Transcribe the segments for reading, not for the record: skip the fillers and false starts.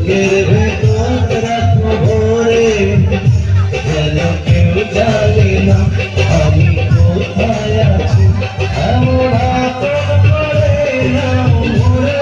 বুকের ভেতর রাখো ভরে, যেন কেউ জানে না আমি কোথায় আছি। এমন আপন করে নাও মোরে।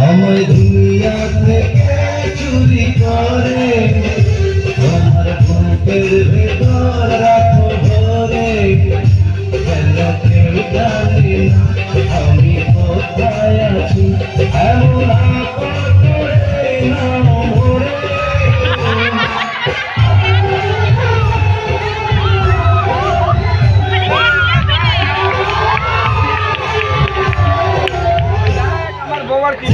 আমার দুনিয়া থেকে চুরি করে তোমার বুকের ভেতর রাখো ভরে, যেন কেউ জানে না আমি কোথায় আছি। এমন আপন করে নাও মোরে। আমার বউ আর কি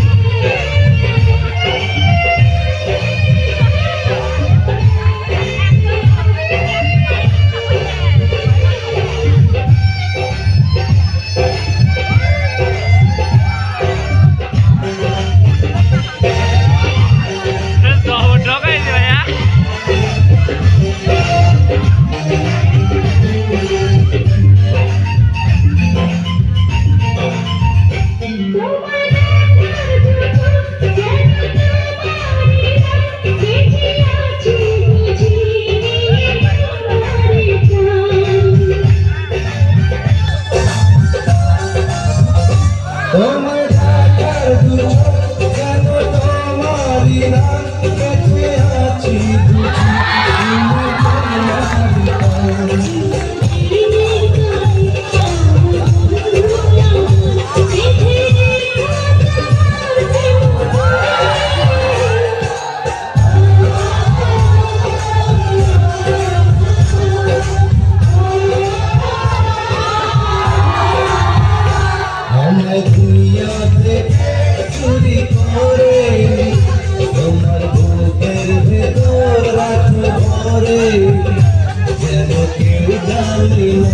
তোমার দেখার দু চোখ যেন তোমারই নাম, বেঁচে আছি বুঝি দুনিয়া থেকে চুরি করে তোমার বুকের ভেতর রাখো ভরে, যেন কেউ জানে না